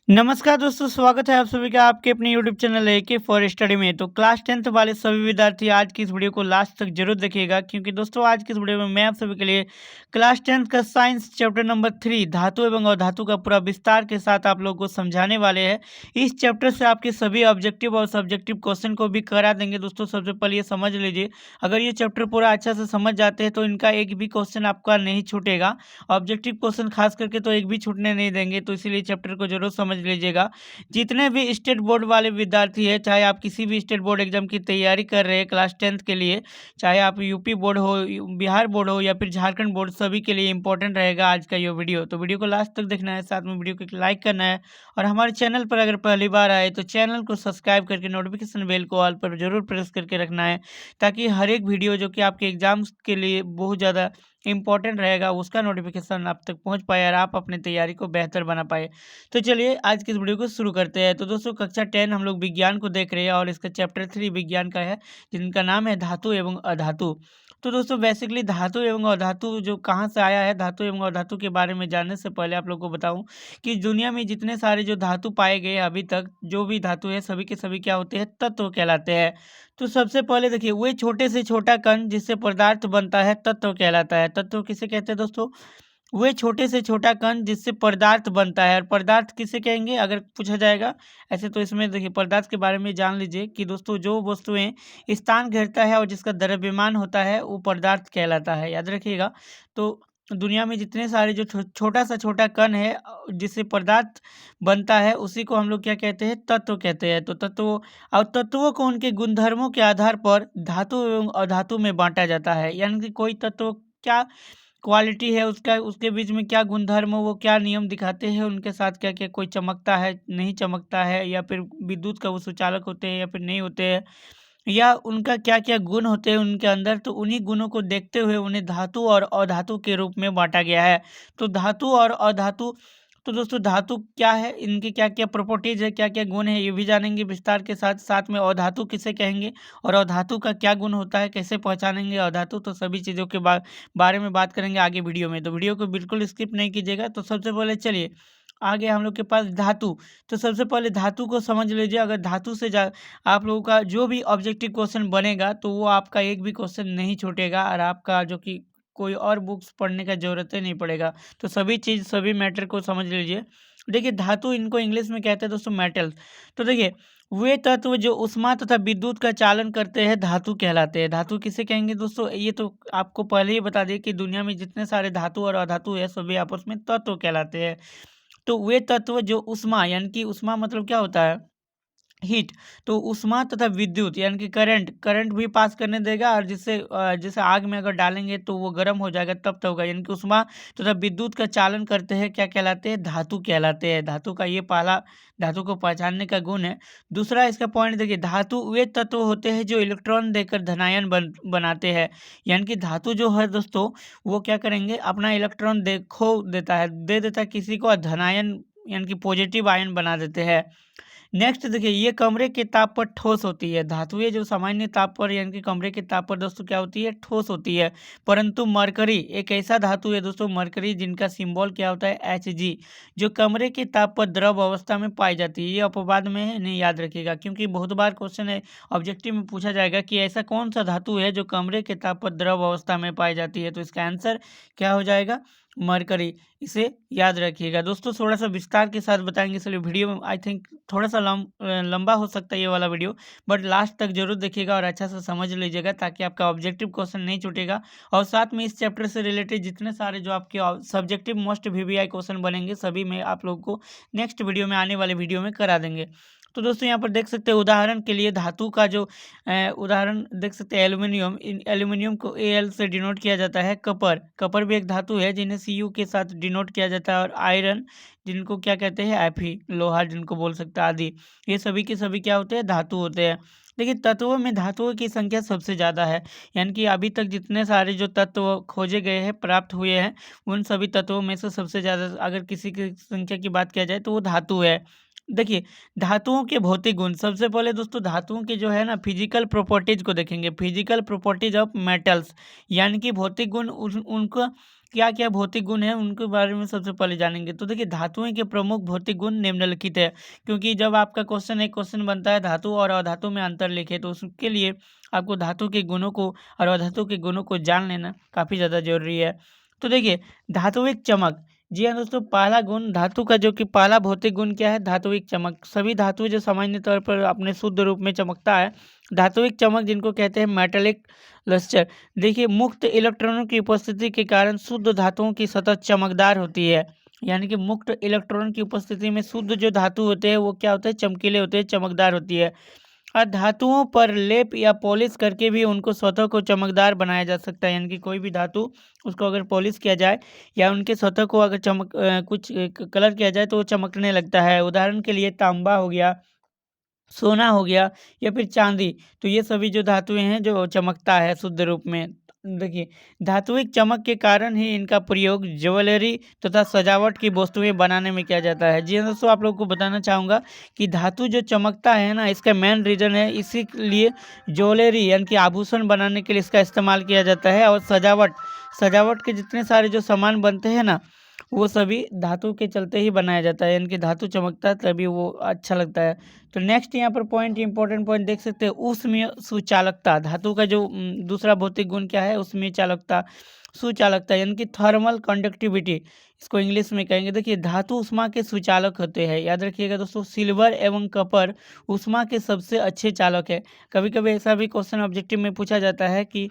नमस्कार दोस्तों, स्वागत है आप सभी का आपके अपने YouTube channel AK for study में। तो क्लास 10th वाले सभी विद्यार्थी आज की इस वीडियो को लास्ट तक जरूर देखिएगा, क्योंकि दोस्तों आज की इस वीडियो में मैं आप सभी के लिए क्लास 10th का साइंस चैप्टर नंबर 3 धातु एवं अधातु का पूरा विस्तार के साथ आप लोगों को समझाने वाले हैं। इस चैप्टर से आपके सभी ऑब्जेक्टिव और सब्जेक्टिव क्वेश्चन को भी करा देंगे। दोस्तों सबसे पहले ये समझ लीजिए, अगर ये चैप्टर पूरा अच्छा से समझ जाते हैं तो इनका एक भी क्वेश्चन आपका नहीं छूटेगा। ऑब्जेक्टिव क्वेश्चन खास करके तो एक भी छूटने नहीं देंगे, तो इसीलिए चैप्टर को जरूर समझ लीजिएगा। जितने भी स्टेट बोर्ड वाले विद्यार्थी हैं, चाहे आप किसी भी स्टेट बोर्ड एग्जाम की तैयारी कर रहे हैं क्लास 10th के लिए, चाहे आप यूपी बोर्ड हो, बिहार बोर्ड हो या फिर झारखंड बोर्ड, सभी के लिए इंपॉर्टेंट रहेगा आज का ये वीडियो। तो वीडियो को लास्ट तक देखना है, साथ में वीडियो को एक लाइक करना है, और हमारे चैनल पर अगर पहली बार आए तो चैनल को सब्सक्राइब करके नोटिफिकेशन बेल को ऑल पर जरूर प्रेस करके रखना है, ताकि हर एक वीडियो जो कि आपके एग्जाम्स के लिए बहुत ज़्यादा इंपॉर्टेंट रहेगा उसका नोटिफिकेशन आप तक पहुंच पाए और आप अपनी तैयारी को बेहतर बना पाए। तो चलिए आज की इस वीडियो को शुरू करते हैं। तो दोस्तों कक्षा 10 हम लोग विज्ञान को देख रहे हैं और इसका चैप्टर 3 विज्ञान का है, जिनका नाम है धातु एवं अधातु। तो दोस्तों बेसिकली धातु एवं अधातु जो कहाँ से आया है, धातु एवं अधातु के बारे में जानने से पहले आप लोग को बताऊं कि दुनिया में जितने सारे जो धातु पाए गए अभी तक, जो भी धातु है सभी के सभी क्या होते हैं, तत्व कहलाते हैं। तो सबसे पहले देखिए, वे छोटे से छोटा कण जिससे पदार्थ बनता है तत्व कहलाता है। तत्व किसे कहते हैं दोस्तों? वे छोटे से छोटा कण जिससे पदार्थ बनता है। और पदार्थ किसे कहेंगे अगर पूछा जाएगा? ऐसे तो इसमें देखिए पदार्थ के बारे में जान लीजिए कि दोस्तों जो वस्तुएं स्थान घेरता है और जिसका द्रव्यमान होता है वो पदार्थ कहलाता है, याद रखिएगा। तो दुनिया में जितने सारे जो छोटा सा छोटा कण है जिससे पदार्थ बनता है, उसी को हम लोग क्या कहते हैं? तत्व कहते हैं। तो तत्व और तत्वों को उनके गुणधर्मों के आधार पर धातु एवं अधातु में बांटा जाता है। यानी कि कोई तत्व क्या क्वालिटी है उसका, उसके बीच में क्या गुणधर्म वो क्या नियम दिखाते हैं, उनके साथ क्या क्या कोई चमकता है नहीं चमकता है, या फिर विद्युत का वो सुचालक होते हैं या फिर नहीं होते हैं, या उनका क्या क्या गुण होते हैं उनके अंदर, तो उन्हीं गुणों को देखते हुए उन्हें धातु और अधातु के रूप में बांटा गया है। तो धातु और अधातु, तो दोस्तों धातु क्या है, इनकी क्या क्या प्रॉपर्टीज है, क्या क्या गुण है, ये भी जानेंगे विस्तार के साथ। साथ में अधातु किसे कहेंगे और अधातु का क्या गुण होता है, कैसे पहचानेंगे अधातु, तो सभी चीज़ों के बारे में बात करेंगे आगे वीडियो में। तो वीडियो को बिल्कुल स्किप नहीं कीजिएगा। तो सबसे पहले चलिए आगे हम लोग के पास धातु। तो सबसे पहले धातु को समझ लीजिए। अगर धातु से आप लोगों का जो भी ऑब्जेक्टिव क्वेश्चन बनेगा तो वो आपका एक भी क्वेश्चन नहीं छूटेगा, और आपका जो कि कोई और बुक्स पढ़ने का ज़रूरत ही नहीं पड़ेगा। तो सभी चीज़ सभी मैटर को समझ लीजिए। देखिए धातु, इनको इंग्लिश में कहते हैं दोस्तों मेटल्स। तो देखिए वे तत्व जो ऊष्मा तथा विद्युत का चालन करते हैं धातु कहलाते हैं। धातु किसे कहेंगे दोस्तों? ये तो आपको पहले ही बता दिए कि दुनिया में जितने सारे धातु और अधातु है सभी आपस में तत्व कहलाते हैं। तो वे तत्व जो ऊष्मा, यानी कि ऊष्मा मतलब क्या होता है? हीट। तो ऊष्मा तथा विद्युत यानी कि करंट करंट भी पास करने देगा, और जिससे जैसे आग में अगर डालेंगे तो वो गर्म हो जाएगा तब तक होगा। यानी कि ऊष्मा तथा विद्युत का चालन करते हैं, क्या कहलाते हैं? धातु कहलाते हैं। धातु का ये पहला धातु को पहचानने का गुण है। दूसरा इसका पॉइंट देखिए, धातु वे तत्व होते हैं जो इलेक्ट्रॉन देकर धनायन बनाते हैं। यानी कि धातु जो है दोस्तों, वो क्या करेंगे? अपना इलेक्ट्रॉन दे देता है किसी को, और धनायन यानी कि पॉजिटिव आयन बना देते हैं। नेक्स्ट देखिए, ये कमरे के ताप पर ठोस होती है। धातुएं जो सामान्य ताप पर यानी कि कमरे के ताप पर दोस्तों क्या होती है? ठोस होती है। परंतु मरकरी एक ऐसा धातु है दोस्तों, मरकरी, जिनका सिंबल क्या होता है? Hg, जो कमरे के ताप पर द्रव अवस्था में पाई जाती है। ये अपवाद में है, नहीं याद रखिएगा, क्योंकि बहुत बार क्वेश्चन है ऑब्जेक्टिव में पूछा जाएगा कि ऐसा कौन सा धातु है जो कमरे के ताप पर द्रव अवस्था में पाई जाती है। तो इसका आंसर क्या हो जाएगा? मरकरी। इसे याद रखिएगा दोस्तों। थोड़ा सा विस्तार के साथ बताएंगे, इसलिए वीडियो में आई थिंक थोड़ा सा लंबा हो सकता है ये वाला वीडियो, बट लास्ट तक जरूर देखिएगा और अच्छा से समझ लीजिएगा, ताकि आपका ऑब्जेक्टिव क्वेश्चन नहीं छूटेगा। और साथ में इस चैप्टर से रिलेटेड जितने सारे जो आपके सब्जेक्टिव मोस्ट वीवीआई क्वेश्चन बनेंगे, सभी में आप लोगों को नेक्स्ट वीडियो में, आने वाले वीडियो में करा देंगे। तो दोस्तों यहाँ पर देख सकते हैं, उदाहरण के लिए धातु का जो उदाहरण देख सकते हैं, एल्यूमिनियम। इन एल्यूमिनियम को Al से डिनोट किया जाता है। कपर, कपर भी एक धातु है जिन्हें Cu के साथ डिनोट किया जाता है। और आयरन, जिनको क्या कहते हैं? Fe, लोहा जिनको बोल सकते हैं, आदि। ये सभी के सभी क्या होते हैं? धातु होते हैं। देखिए तत्वों में धातुओं की संख्या सबसे ज़्यादा है। यानी कि अभी तक जितने सारे जो तत्व खोजे गए हैं, प्राप्त हुए हैं, उन सभी तत्वों में से सबसे ज़्यादा अगर किसी की संख्या की बात किया जाए तो वो धातु है। देखिए धातुओं के भौतिक गुण, सबसे पहले दोस्तों धातुओं के जो है ना फिजिकल प्रॉपर्टीज को देखेंगे। फिजिकल प्रॉपर्टीज ऑफ मेटल्स, यानी कि भौतिक गुण उनका क्या क्या भौतिक गुण है उनके बारे में सबसे पहले जानेंगे। तो देखिए धातुओं के प्रमुख भौतिक गुण निम्नलिखित है, क्योंकि जब आपका एक क्वेश्चन बनता है धातु और अधातु में अंतर लिखे, तो उसके लिए आपको धातु के गुणों को और अधातु के गुणों को जान लेना काफ़ी ज़्यादा जरूरी है। तो देखिए धात्विक चमक, जी हाँ दोस्तों, पहला गुण धातु का जो कि पहला भौतिक गुण क्या है, धात्विक चमक। सभी धातु जो सामान्य तौर पर अपने शुद्ध रूप में चमकता है, धात्विक चमक जिनको कहते हैं मेटेलिक लस्टर। देखिए मुक्त इलेक्ट्रॉनों की उपस्थिति के कारण शुद्ध धातुओं की सतह चमकदार होती है, यानी कि मुक्त इलेक्ट्रॉन की उपस्थिति में शुद्ध जो धातु होते हैं वो क्या होते हैं, चमकीले होते हैं, चमकदार होती है। और धातुओं पर लेप या पॉलिश करके भी उनको सतह को चमकदार बनाया जा सकता है, यानी कि कोई भी धातु उसको अगर पॉलिश किया जाए या उनके सतह को अगर कुछ कलर किया जाए तो वो चमकने लगता है। उदाहरण के लिए तांबा हो गया, सोना हो गया या फिर चांदी, तो ये सभी जो धातुएं हैं जो चमकता है शुद्ध रूप में। देखिए धात्विक चमक के कारण ही इनका प्रयोग ज्वेलरी तथा सजावट की वस्तुएं बनाने में किया जाता है। जी हाँ दोस्तों, आप लोगों को बताना चाहूँगा कि धातु जो चमकता है ना, इसका मेन रीज़न है, इसीलिए ज्वेलरी यानी कि आभूषण बनाने के लिए इसका इस्तेमाल किया जाता है। और सजावट सजावट के जितने सारे जो सामान बनते हैं ना, वो सभी धातु के चलते ही बनाया जाता है, यानी कि धातु चमकता है तभी वो अच्छा लगता है। तो नेक्स्ट यहाँ पर पॉइंट, इंपॉर्टेंट पॉइंट देख सकते हैं, ऊष्मीय सुचालकता। धातु का जो दूसरा भौतिक गुण क्या है, ऊष्मीय चालकता, सुचालकता, यानी कि थर्मल कंडक्टिविटी, इसको इंग्लिश में कहेंगे। देखिए धातु ऊष्मा के सुचालक होते हैं, याद रखिएगा दोस्तों, सिल्वर एवं कपर ऊष्मा के सबसे अच्छे चालक है। कभी कभी ऐसा भी क्वेश्चन ऑब्जेक्टिव में पूछा जाता है कि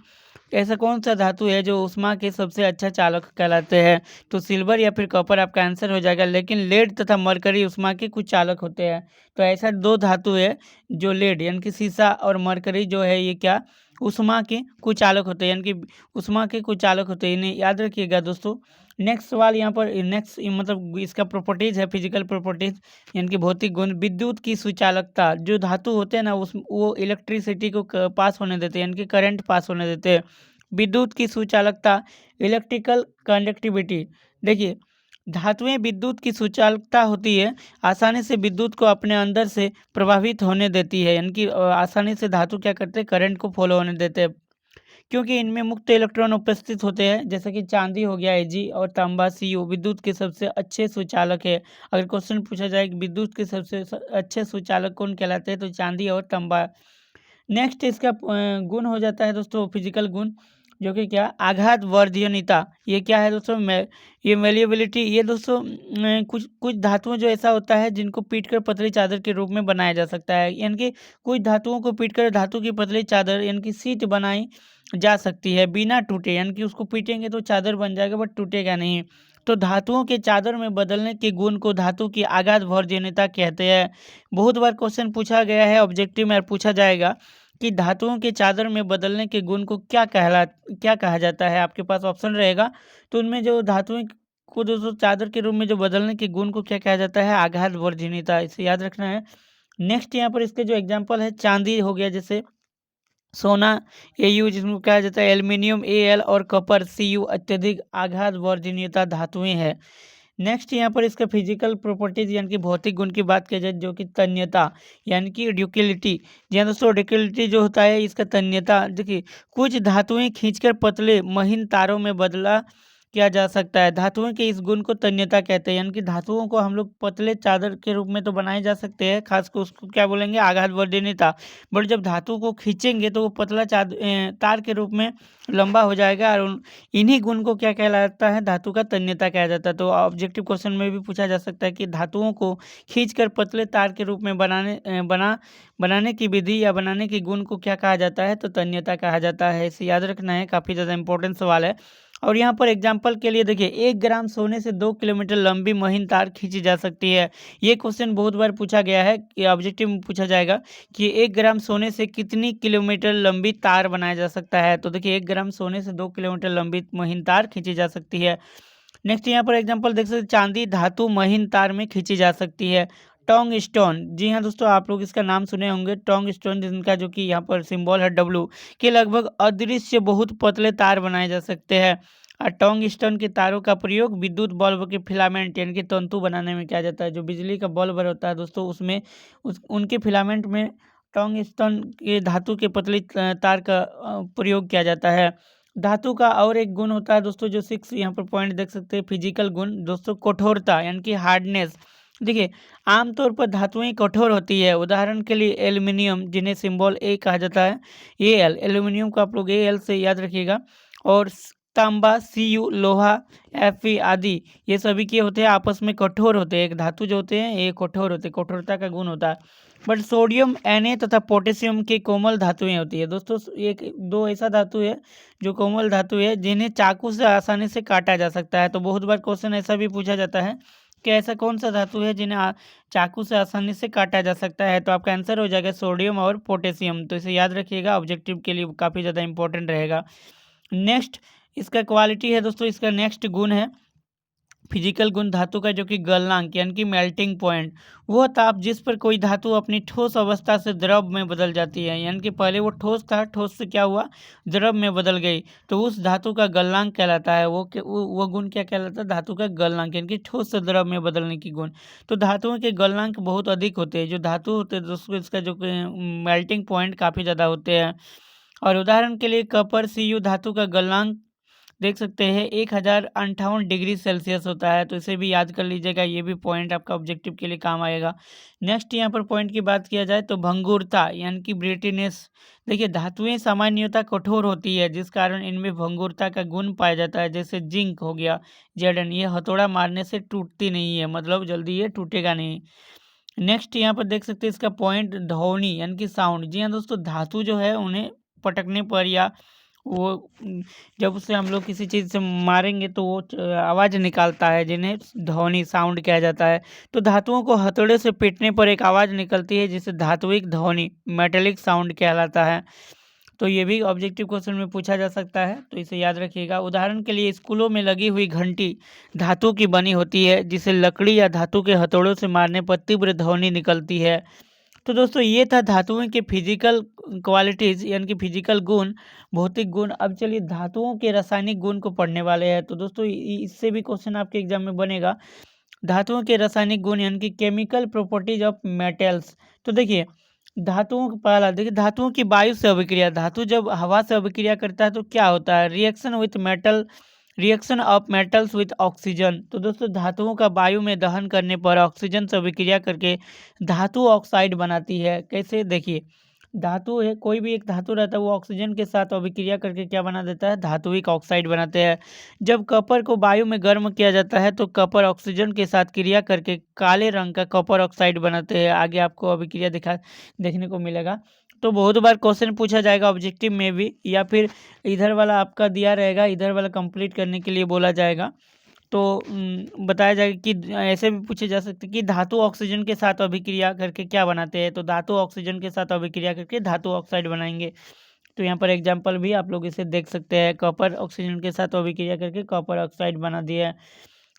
ऐसा कौन सा धातु है जो ऊष्मा के सबसे अच्छा चालक कहलाते हैं, तो सिल्वर या फिर कॉपर आपका आंसर हो जाएगा। लेकिन लेड तथा मरकरी ऊष्मा के कुछ चालक होते हैं। तो ऐसा दो धातु है जो लेड यानी कि सीसा और मरकरी जो है, ये क्या ऊष्मा के कुचालक होते हैं, यानी कि ऊष्मा के कुचालक होते हैं, इन्हें याद रखिएगा दोस्तों। नेक्स्ट सवाल यहाँ पर, नेक्स्ट मतलब इसका प्रॉपर्टीज है, फिजिकल प्रॉपर्टीज यानी कि भौतिक गुण। विद्युत की सुचालकता, जो धातु होते हैं ना उस वो इलेक्ट्रिसिटी को पास होने देते हैं, यानी कि करंट पास होने देते हैं। विद्युत की सुचालकता, इलेक्ट्रिकल कंडक्टिविटी। देखिए धातुएं विद्युत की सुचालकता होती है, आसानी से विद्युत को अपने अंदर से प्रभावित होने देती है, यानी कि आसानी से धातु क्या करते हैं, करंट को फॉलो होने देते हैं, क्योंकि इनमें मुक्त इलेक्ट्रॉन उपस्थित होते हैं। जैसे कि चांदी हो गया Ag और तांबा Cu विद्युत के सबसे अच्छे सुचालक है। अगर क्वेश्चन पूछा जाए कि विद्युत के सबसे अच्छे सुचालक कौन कहलाते हैं, तो चांदी और तांबा। नेक्स्ट इसका गुण हो जाता है दोस्तों फिजिकल गुण, जो कि क्या, आघात वर्धनीयता। ये क्या है दोस्तों, ये मेलिएबिलिटी। ये दोस्तों कुछ कुछ धातुओं जो ऐसा होता है जिनको पीटकर पतली चादर के रूप में बनाया जा सकता है, यानी कि कुछ धातुओं को पीटकर धातु की पतली चादर यानी कि सीट बनाई जा सकती है बिना टूटे, यानी कि उसको पीटेंगे तो चादर बन जाएगा बट टूटेगा नहीं। तो धातुओं के चादर में बदलने के गुण को धातु की आघात वर्धनीयता कहते हैं। बहुत बार क्वेश्चन पूछा गया है ऑब्जेक्टिव में और पूछा जाएगा कि धातुओं के चादर में बदलने के गुण को क्या कहा जाता है। आपके पास ऑप्शन रहेगा, तो उनमें जो धातुएं को दोस्तों चादर के रूप में जो बदलने के गुण को क्या कहा जाता है, आघात वर्धनीयता, इसे याद रखना है। नेक्स्ट यहाँ पर इसके जो एग्जाम्पल है, चांदी हो गया, जैसे सोना Au जिसको कहा जाता है, एल्युमिनियम Al और कॉपर Cu अत्यधिक आघात वर्धनीयता धातुएं हैं। नेक्स्ट यहाँ पर इसका फिजिकल प्रॉपर्टीज यानी कि भौतिक गुण की बात की जाए, जो कि तन्यता यानी कि ड्यूक्टिलिटी। जी हाँ दोस्तों, ड्यूक्टिलिटी जो होता है इसका तन्यता। देखिए कुछ धातुएं खींचकर पतले महीन तारों में बदला किया जा सकता है, धातुओं के इस गुण को तन्यता कहते हैं, यानी कि धातुओं को हम लोग पतले चादर के रूप में तो बनाए जा सकते हैं, खासकर उसको क्या बोलेंगे, आघात वर्धनीयता। बट जब धातु को खींचेंगे तो वो पतला तार के रूप में लंबा हो जाएगा, और इन्हीं गुण को क्या कहलाता है, धातु का तन्यता कहा जाता है। तो ऑब्जेक्टिव क्वेश्चन में भी पूछा जा सकता है कि धातुओं को खींचकर पतले तार के रूप में बनाने की विधि या बनाने के गुण को क्या कहा जाता है, तो तन्यता कहा जाता है। इसे याद रखना है, काफ़ी ज़्यादा इंपॉर्टेंट सवाल है। और यहाँ पर एग्जाम्पल के लिए देखिए, 1 ग्राम सोने से 2 किलोमीटर लंबी महीन तार खींची जा सकती है। ये क्वेश्चन बहुत बार पूछा गया है, कि ऑब्जेक्टिव में पूछा जाएगा कि 1 ग्राम सोने से कितनी किलोमीटर लंबी तार बनाया जा सकता है। तो देखिए 1 ग्राम सोने से 2 किलोमीटर लंबी महीन तार खींची जा सकती है। नेक्स्ट यहाँ पर एग्जाम्पल देख सकते हैं, चांदी धातु महीन तार में खींची जा सकती है। टोंग स्टोन, जी हाँ दोस्तों, आप लोग इसका नाम सुने होंगे, टोंग स्टोन, जिनका जो कि यहाँ पर सिंबल है W, के लगभग अदृश्य बहुत पतले तार बनाए जा सकते हैं। और टोंग स्टोन के तारों का प्रयोग विद्युत बल्ब के फिलामेंट यानी कि तंतु बनाने में किया जाता है। जो बिजली का बल्ब होता है दोस्तों, उसमें उनके फिलामेंट में टोंग स्टोन के धातु के पतली तार का प्रयोग किया जाता है। धातु का और एक गुण होता है दोस्तों, जो 6 यहाँ पर पॉइंट देख सकते हैं, फिजिकल गुण दोस्तों, कठोरता यानी कि हार्डनेस। देखिए, आमतौर पर धातुएं कठोर होती है, उदाहरण के लिए एल्युमिनियम, जिन्हें सिंबल ए कहा जाता है, एल, एल्युमिनियम को आप लोग एल से याद रखिएगा, और तांबा सीयू, लोहा एफई आदि, ये सभी के होते हैं आपस में कठोर होते हैं। एक धातु जो होते हैं ये कठोर होते हैं, कठोरता का गुण होता है। बट सोडियम Na तथा पोटेशियम की कोमल धातुएं होती है दोस्तों। एक दो ऐसा धातु है जो कोमल धातु है, जिन्हें चाकू से आसानी से काटा जा सकता है। तो बहुत बार क्वेश्चन ऐसा भी पूछा जाता है कि ऐसा कौन सा धातु है जिन्हें चाकू से आसानी से काटा जा सकता है। तो आपका आंसर हो जाएगा सोडियम और पोटेशियम। तो इसे याद रखिएगा, ऑब्जेक्टिव के लिए काफ़ी ज़्यादा इंपॉर्टेंट रहेगा। नेक्स्ट इसका क्वालिटी है दोस्तों, इसका नेक्स्ट गुण है फिजिकल गुण धातु का, जो कि गलनांक यानी कि मेल्टिंग पॉइंट, वो ताप जिस पर कोई धातु अपनी ठोस अवस्था से द्रव में बदल जाती है। यानी कि पहले वो ठोस था, ठोस से क्या हुआ, द्रव में बदल गई, तो उस धातु का गलनांक कहलाता है। वो गुण क्या कहलाता है, धातु का गलनांक, यानी कि ठोस से द्रव में बदलने की गुण। तो धातुओं के गलनांक बहुत अधिक होते हैं। जो धातु होते हैं दोस्तों, इसका जो मेल्टिंग पॉइंट काफ़ी ज़्यादा होते हैं। और उदाहरण के लिए कपर Cu धातु का गलनांक देख सकते हैं 1058 डिग्री सेल्सियस होता है। तो इसे भी याद कर लीजिएगा, ये भी पॉइंट आपका ऑब्जेक्टिव के लिए काम आएगा। नेक्स्ट यहाँ पर पॉइंट की बात किया जाए तो भंगुरता यानी कि ब्रिटनेस। देखिए, धातुएं सामान्यतः कठोर होती है, जिस कारण इनमें भंगुरता का गुण पाया जाता है। जैसे जिंक हो गया, जेडन, ये हथौड़ा मारने से टूटती नहीं है, मतलब जल्दी ये टूटेगा नहीं। नेक्स्ट यहाँ पर देख सकते हैं इसका पॉइंट ध्वनि यानी कि साउंड। जी हाँ दोस्तों, धातु जो है उन्हें पटकने पर या वो जब उसे हम लोग किसी चीज़ से मारेंगे तो वो आवाज़ निकालता है, जिन्हें ध्वनि साउंड कहा जाता है। तो धातुओं को हथौड़े से पीटने पर एक आवाज़ निकलती है, जिसे धात्विक ध्वनि मेटेलिक साउंड कहलाता है। तो ये भी ऑब्जेक्टिव क्वेश्चन में पूछा जा सकता है, तो इसे याद रखिएगा। उदाहरण के लिए स्कूलों में लगी हुई घंटी धातु की बनी होती है, जिसे लकड़ी या धातु के हथौड़ों से मारने पर तीव्र ध्वनि निकलती है। तो दोस्तों, ये था धातुओं के फिजिकल क्वालिटीज़ यानी कि फिजिकल गुण, भौतिक गुण। अब चलिए धातुओं के रासायनिक गुण को पढ़ने वाले हैं। तो दोस्तों, इससे भी क्वेश्चन आपके एग्जाम में बनेगा। धातुओं के रासायनिक गुण यानी कि केमिकल प्रॉपर्टीज ऑफ मेटल्स। तो देखिए, धातुओं का पहला देखिए, धातुओं की वायु से अभिक्रिया। धातु जब हवा से अभिक्रिया करता है तो क्या होता है, reaction with metal, reaction of metals with oxygen. तो दोस्तों, धातुओं का वायु में दहन करने पर ऑक्सीजन से अभिक्रिया करके धातु ऑक्साइड बनाती है। कैसे, देखिए, धातु है, कोई भी एक धातु रहता है, वो ऑक्सीजन के साथ अभिक्रिया करके क्या बना देता है, धात्विक ऑक्साइड बनाते हैं। जब कपर को वायु में गर्म किया जाता है तो कपर ऑक्सीजन के साथ क्रिया करके काले रंग का कपर ऑक्साइड बनाते हैं। आगे आपको अभिक्रिया देखने को मिलेगा। तो बहुत बार क्वेश्चन पूछा जाएगा ऑब्जेक्टिव में भी, या फिर इधर वाला आपका दिया रहेगा, इधर वाला कंप्लीट करने के लिए बोला जाएगा। तो बताया जाएगा कि ऐसे भी पूछे जा सकते हैं कि धातु ऑक्सीजन के साथ अभिक्रिया करके क्या बनाते हैं। तो धातु ऑक्सीजन के साथ अभिक्रिया करके धातु ऑक्साइड बनाएंगे। तो यहाँ पर एग्जाम्पल भी आप लोग इसे देख सकते हैं, कॉपर ऑक्सीजन के साथ अभिक्रिया करके कॉपर ऑक्साइड बना दिया है।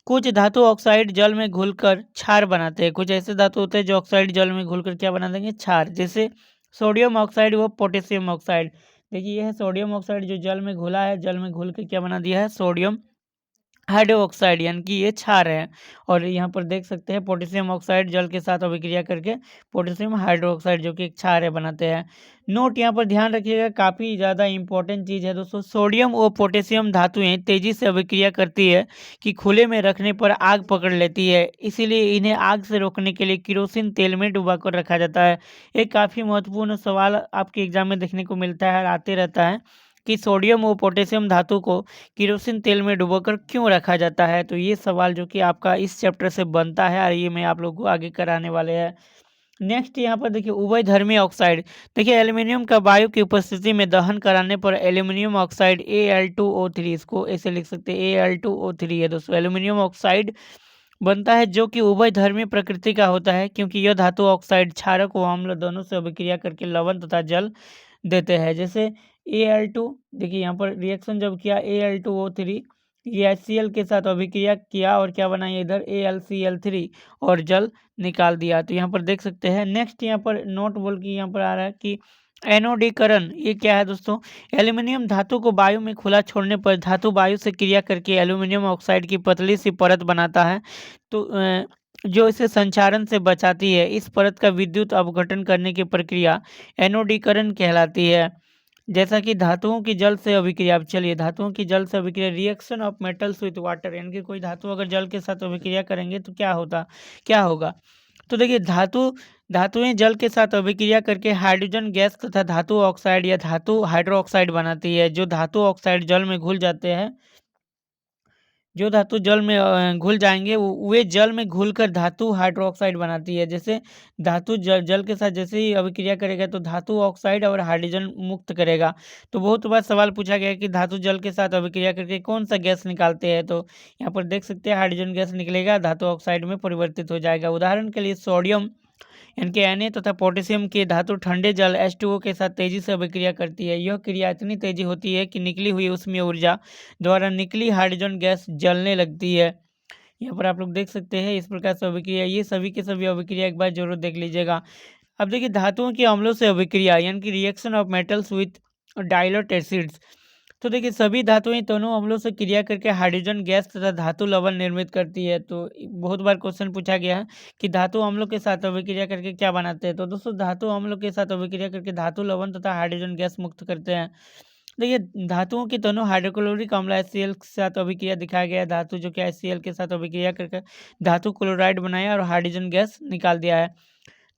कुछ धातु ऑक्साइड जल में घुलकर क्षार बनाते हैं। कुछ ऐसे धातु होते हैं जो ऑक्साइड जल में घुलकर क्या बना देंगे, क्षार। जैसे सोडियम ऑक्साइड व पोटेशियम ऑक्साइड। देखिए, यह है सोडियम ऑक्साइड जो जल में घुला है, जल में घुल के क्या बना दिया है, सोडियम हाइड्रोक्साइड, यानी कि ये क्षार है। और यहाँ पर देख सकते हैं पोटेशियम ऑक्साइड जल के साथ अभिक्रिया करके पोटेशियम हाइड्रोक्साइड, जो कि एक क्षार है, बनाते हैं। नोट यहाँ पर ध्यान रखिएगा, काफ़ी ज़्यादा इंपॉर्टेंट चीज़ है दोस्तों। सोडियम और पोटेशियम धातुएं तेजी से अभिक्रिया करती है कि खुले में रखने पर आग पकड़ लेती है, इसीलिए इन्हें आग से रोकने के लिए केरोसिन तेल में डुबाकर रखा जाता है। एक काफ़ी महत्वपूर्ण सवाल आपके एग्जाम में देखने को मिलता है और आते रहता है कि सोडियम और पोटेशियम धातु को केरोसिन तेल में डुबोकर क्यों रखा जाता है। तो ये सवाल जो कि आपका इस चैप्टर से बनता है, और ये मैं आप लोगों को आगे कराने वाले हैं। नेक्स्ट यहाँ पर देखिए, उभयधर्मी ऑक्साइड। देखिए, एल्यूमिनियम का वायु की उपस्थिति में दहन कराने पर एल्यूमिनियम ऑक्साइड Al2O3, इसको ऐसे लिख सकते हैं, Al2O3 है दोस्तों, एल्यूमिनियम ऑक्साइड बनता है, जो कि उभयधर्मी प्रकृति का होता है, क्योंकि यह धातु ऑक्साइड क्षारक व अम्ल दोनों से अभिक्रिया करके लवण तथा जल देते हैं। जैसे Al2, देखिए यहाँ पर रिएक्शन जब किया Al2O3, ये HCl के साथ अभिक्रिया किया और क्या बनाया इधर, AlCl3, और जल निकाल दिया। तो यहाँ पर देख सकते हैं। नेक्स्ट यहाँ पर नोट बोल के यहाँ पर आ रहा है कि एनोडीकरण, ये क्या है दोस्तों, एल्यूमिनियम धातु को वायु में खुला छोड़ने पर धातु वायु से क्रिया करके एल्यूमिनियम ऑक्साइड की पतली सी परत बनाता है, तो जो इसे संचारण से बचाती है। इस परत का विद्युत अपघटन करने की प्रक्रिया एनोडीकरण कहलाती है। जैसा कि धातुओं की जल से अभिक्रिया। अब चलिए धातुओं की जल से अभिक्रिया, reaction of metals with water, यानी कि कोई धातु अगर जल के साथ अभिक्रिया करेंगे तो क्या होगा। तो देखिए धातुएं जल के साथ अभिक्रिया करके हाइड्रोजन गैस तथा धातु ऑक्साइड या धातु हाइड्रो ऑक्साइड बनाती है। जो धातु ऑक्साइड जल में घुल जाते हैं, जो धातु जल में घुल जाएंगे वे जल में घुलकर धातु हाइड्रोक्साइड बनाती है। जैसे धातु जल के साथ जैसे ही अभिक्रिया करेगा तो धातु ऑक्साइड और हाइड्रोजन मुक्त करेगा। तो बहुत बार सवाल पूछा गया है कि धातु जल के साथ अभिक्रिया करके कौन सा गैस निकालते हैं, तो यहाँ पर देख सकते हैं हाइड्रोजन गैस निकलेगा, धातु ऑक्साइड में परिवर्तित हो जाएगा। उदाहरण के लिए सोडियम इनके Na तथा पोटेशियम के धातु ठंडे जल H2O के साथ तेजी से अभिक्रिया करती है। यह क्रिया इतनी तेजी होती है कि निकली हुई ऊष्मीय ऊर्जा द्वारा निकली हाइड्रोजन गैस जलने लगती है। यहाँ पर आप लोग देख सकते हैं इस प्रकार से अभिक्रिया, ये सभी के सभी अभिक्रिया एक बार जरूर देख लीजिएगा। अब देखिए धातुओं के अम्लों से अभिक्रिया, यानी कि reaction of metals with dilute acids. तो देखिए सभी धातुएं दोनों अम्लों से क्रिया करके हाइड्रोजन गैस तथा धातु लवण निर्मित करती है। तो बहुत बार क्वेश्चन पूछा गया है कि धातु अम्लों के साथ अभिक्रिया करके क्या बनाते हैं। तो दोस्तों धातु अम्लों के साथ अभिक्रिया करके धातु लवण तथा हाइड्रोजन गैस मुक्त करते हैं। देखिए धातुओं के दोनों हाइड्रोक्लोरिक अम्ल HCl के साथ अभिक्रिया दिखाया गया है। धातु जो कि HCl के साथ अभिक्रिया करके धातु क्लोराइड बनाया और हाइड्रोजन गैस निकाल दिया है।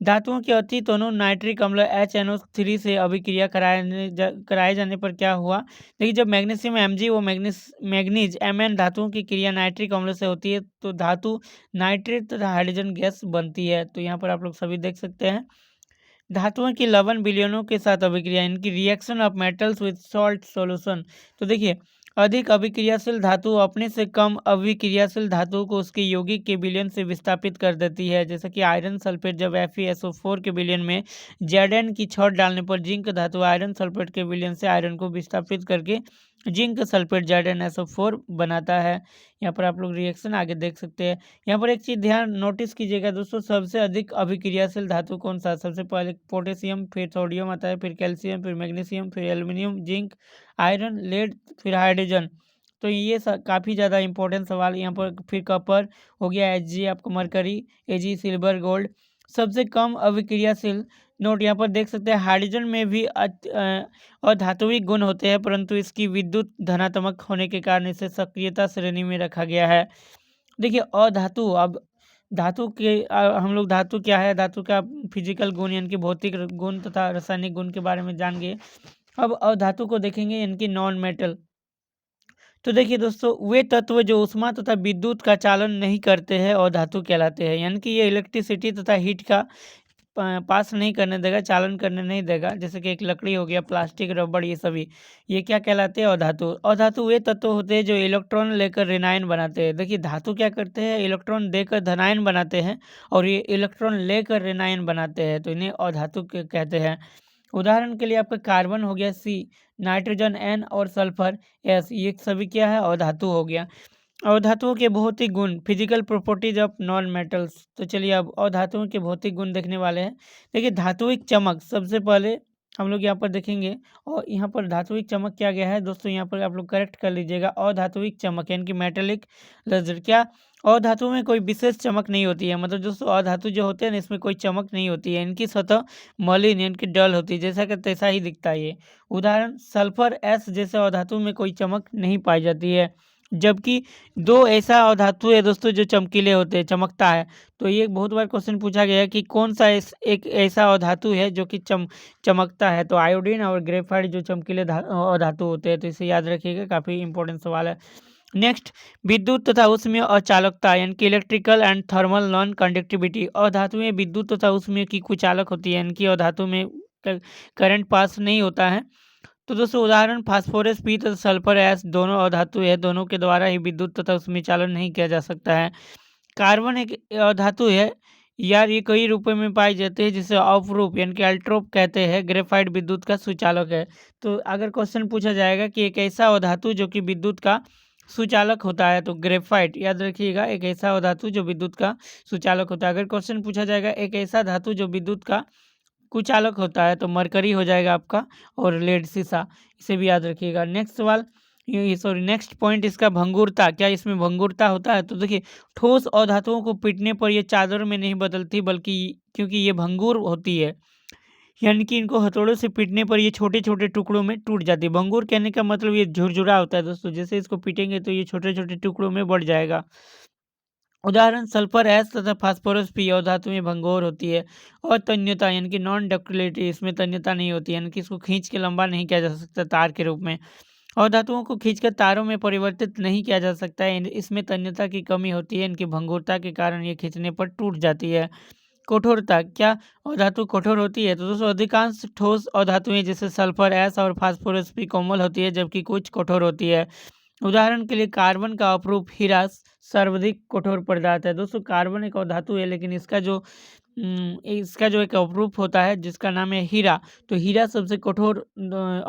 धातुओं के अति दोनों नाइट्रिक अम्ल HNO3 से अभिक्रिया कराए जाने पर क्या हुआ। देखिए जब मैग्नीशियम Mg व मैग्नीज Mn धातुओं की क्रिया नाइट्रिक अम्ल से होती है तो धातु नाइट्रेट तथा हाइड्रोजन गैस बनती है। तो यहाँ पर आप लोग सभी देख सकते हैं धातुओं की लवण विलयनों के साथ अभिक्रिया, इनकी reaction of metals with salt solution. तो देखिए अधिक अभिक्रियाशील धातु अपने से कम अभिक्रियाशील धातु को उसके यौगिक के विलयन से विस्थापित कर देती है। जैसे कि आयरन सल्फेट जब FeSO4 के विलयन में Zn की छड़ डालने पर जिंक धातु आयरन सल्फेट के विलयन से आयरन को विस्थापित करके जिंक सल्फेट ZnSO4 बनाता है। यहाँ पर आप लोग रिएक्शन आगे देख सकते हैं। यहाँ पर एक चीज ध्यान नोटिस कीजिएगा दोस्तों, सबसे अधिक अभिक्रियाशील धातु कौन सा। सबसे पहले पोटेशियम, फिर सोडियम आता है, फिर कैल्शियम, फिर मैग्नीशियम, फिर एल्युमिनियम, जिंक, आयरन, लेड, फिर हाइड्रोजन। तो ये काफ़ी ज़्यादा इंपॉर्टेंट सवाल यहाँ पर। फिर कॉपर हो गया, Hg आपको मरकरी, Ag सिल्वर, गोल्ड। सबसे कम अभिक्रियाशील नोट यहाँ पर देख सकते हैं हाइड्रोजन में भी अधात्विक गुण होते हैं, परंतु इसकी विद्युत धनात्मक होने के कारण इसे सक्रियता श्रेणी में रखा गया है। देखिए अधातु, अब धातु के हम लोग धातु क्या है, धातु का फिजिकल गुण यानी कि भौतिक गुण तथा रासायनिक गुण के बारे में जान गए। अब अधातु को देखेंगे, इनकी नॉन मेटल। तो देखिए दोस्तों वे तत्व जो ऊष्मा तथा विद्युत का चालन नहीं करते हैं अधातु कहलाते हैं। यानी कि ये इलेक्ट्रिसिटी तथा हीट का पास नहीं करने देगा, चालन करने नहीं देगा। जैसे कि एक लकड़ी हो गया, प्लास्टिक, रबड़, ये सभी ये क्या कहलाते हैं अधातु। अधातु वे तत्व होते हैं जो इलेक्ट्रॉन लेकर ऋणायन बनाते हैं। देखिए धातु क्या करते हैं, इलेक्ट्रॉन देकर धनायन बनाते हैं और ये इलेक्ट्रॉन लेकर ऋणायन बनाते हैं, तो इन्हें अधातु कहते हैं। उदाहरण के लिए आपका कार्बन हो गया C, नाइट्रोजन N और सल्फर S, ये सभी क्या है अधातु हो गया। अधातुओं के भौतिक गुण, physical properties of non metals. तो चलिए अब अधातुओं के भौतिक गुण देखने वाले हैं। देखिए धातुविक चमक सबसे पहले हम लोग यहाँ पर देखेंगे, और यहाँ पर धातुविक चमक क्या गया है दोस्तों, यहाँ पर आप लोग करेक्ट कर लीजिएगा। अधातुविक चमक यानी कि मेटेलिक लजर। क्या अधातु में कोई विशेष चमक नहीं होती है, मतलब दोस्तों अधातु जो होते हैं ना इसमें कोई चमक नहीं होती है, इनकी सतह मलिन यानी कि डल होती है, जैसा कि तैसा ही दिखता है ये। उदाहरण सल्फर S जैसे अधातु में कोई चमक नहीं पाई जाती है। जबकि दो ऐसा अधातु है दोस्तों जो चमकीले होते हैं, चमकता है। तो ये बहुत बार क्वेश्चन पूछा गया है कि कौन सा एक ऐसा अधातु है जो कि चमकता है। तो आयोडीन और ग्रेफाइट जो चमकीले अधातु होते हैं, तो इसे याद रखिएगा, काफ़ी इंपॉर्टेंट सवाल है। नेक्स्ट विद्युत तथा ऊष्मीय अचालकता यानी कि electrical and thermal non conductivity. अधातु में विद्युत तथा ऊष्मीय की कुचालक होती है, इनकी अधातु में करंट पास नहीं होता है। तो दोस्तों उदाहरण फास्फोरस P तथा सल्फर S दोनों अधातु है, दोनों के द्वारा ही विद्युत तथा उसमें चालन नहीं किया जा सकता है। कार्बन एक अधातु है यार, ये कई रूपों में पाए जाते हैं, जिसे अवरूप यानी कि अल्ट्रोप कहते हैं। ग्रेफाइट विद्युत का सुचालक है। तो अगर क्वेश्चन पूछा जाएगा कि एक ऐसा अधातु जो कि विद्युत का सुचालक होता है, तो ग्रेफाइट याद रखिएगा, एक ऐसा अधातु जो विद्युत का सुचालक होता है। अगर क्वेश्चन पूछा जाएगा एक ऐसा धातु जो विद्युत का कुचालक होता है, तो मरकरी हो जाएगा आपका, और लेड शीशा, इसे भी याद रखिएगा। नेक्स्ट सवाल, सॉरी नेक्स्ट पॉइंट इसका भंगुरता। क्या इसमें भंगुरता होता है। तो देखिए ठोस अधातुओं को पीटने पर ये चादर में नहीं बदलती, बल्कि क्योंकि ये भंगुर होती है। यानी कि इनको हथौड़ों से पीटने पर ये छोटे-छोटे टुकड़ों में टूट जाती है। भंगुर कहने का मतलब ये झुरझुरा होता है दोस्तों, जैसे इसको पीटेंगे तो ये छोटे-छोटे टुकड़ों में बढ़ जाएगा। उदाहरण सल्फर एस तथा फास्फोरस पी और धातु में भंगुर होती है। और तन्यता यानी कि नॉन डक्टिलिटी, इसमें तन्यता नहीं होती, यानी कि इसको खींच के लंबा नहीं किया जा सकता तार के रूप में। और धातुओं को खींचकर तारों में परिवर्तित नहीं किया जा सकता है, इसमें तन्यता की कमी होती है। इनकी भंगुरता के कारण ये खींचने पर टूट जाती है। कठोरता, क्या अधातु कठोर होती है? तो दोस्तों अधिकांश ठोस अधातुएं जैसे सल्फर एस और फास्फोरस भी कोमल होती है, जबकि कुछ कठोर होती है। उदाहरण के लिए कार्बन का अपरूप हीरा सर्वाधिक कठोर पदार्थ है। दोस्तों कार्बन एक अधातु है, लेकिन इसका जो एक अपरूप होता है जिसका नाम है हीरा, तो हीरा सबसे कठोर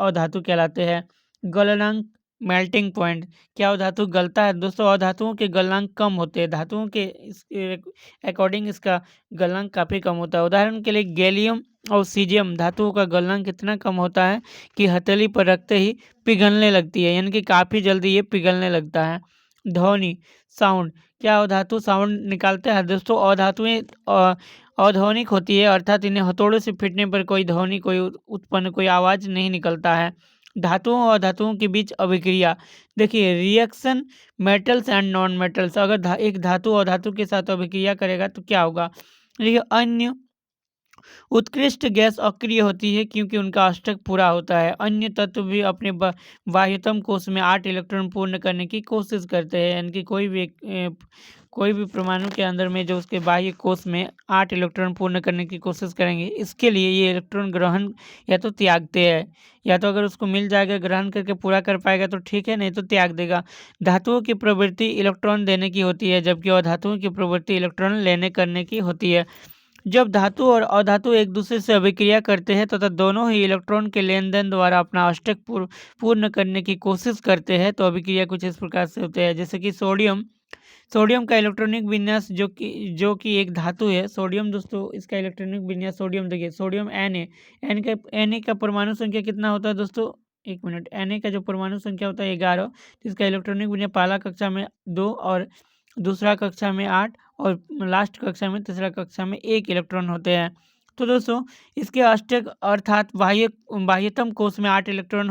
अधातु कहलाते हैं। गलनांक, मेल्टिंग पॉइंट, क्या धातु गलता है? दोस्तों अधातुओं के गलनांक कम होते हैं, धातुओं के अकॉर्डिंग इसका गलनांक काफ़ी कम होता है। उदाहरण के लिए गैलियम और सीजियम धातुओं का गलनांक इतना कम होता है कि हथेली पर रखते ही पिघलने लगती है, यानी कि काफ़ी जल्दी ये पिघलने लगता है। ध्वनि, साउंड, क्या अधातु साउंड निकालते हैं? दोस्तों अधातुएं अध्वनिक होती है, अर्थात इन्हें हथौड़ों से पीटने पर कोई ध्वनि, कोई आवाज़ नहीं निकलता है। धातुओं और धातुओं के बीच अभिक्रिया, देखिए reaction metals and non metals, अगर एक धातु और धातु के साथ अभिक्रिया करेगा तो क्या होगा? देखिए अन्य उत्कृष्ट गैस अक्रिय होती है क्योंकि उनका अष्टक पूरा होता है। अन्य तत्व भी अपने बाह्यतम कोश में 8 इलेक्ट्रॉन पूर्ण करने की कोशिश करते हैं, यानी कि कोई भी परमाणु के अंदर में जो उसके बाह्य कोश में 8 इलेक्ट्रॉन पूर्ण करने की कोशिश करेंगे, इसके लिए ये इलेक्ट्रॉन ग्रहण या तो त्यागते हैं, या तो अगर उसको मिल जाएगा ग्रहण करके पूरा कर पाएगा तो ठीक है, नहीं तो त्याग देगा। धातुओं की प्रवृत्ति इलेक्ट्रॉन देने की होती है, जबकि अधातुओं की प्रवृत्ति इलेक्ट्रॉन लेने करने की होती है। जब धातु और अधातु एक दूसरे से अभिक्रिया करते हैं तथा दोनों ही इलेक्ट्रॉन के लेन देन द्वारा अपना अष्टक पूर्ण करने की कोशिश करते हैं, तो अभिक्रिया कुछ इस प्रकार से होते हैं, जैसे कि सोडियम का इलेक्ट्रॉनिक विन्यास जो कि एक धातु है। सोडियम दोस्तों इसका इलेक्ट्रॉनिक विन्यास सोडियम, देखिए सोडियम Na का परमाणु संख्या कितना होता है दोस्तों? एक मिनट, Na का जो परमाणु संख्या होता है 11, जिसका इलेक्ट्रॉनिक विन्यास पहला कक्षा में 2 और दूसरा कक्षा में 8 और लास्ट कक्षा में तीसरा कक्षा में 1 इलेक्ट्रॉन होते हैं। तो दोस्तों इसके अष्टक अर्थात बाह्यतम कोश में 8 इलेक्ट्रॉन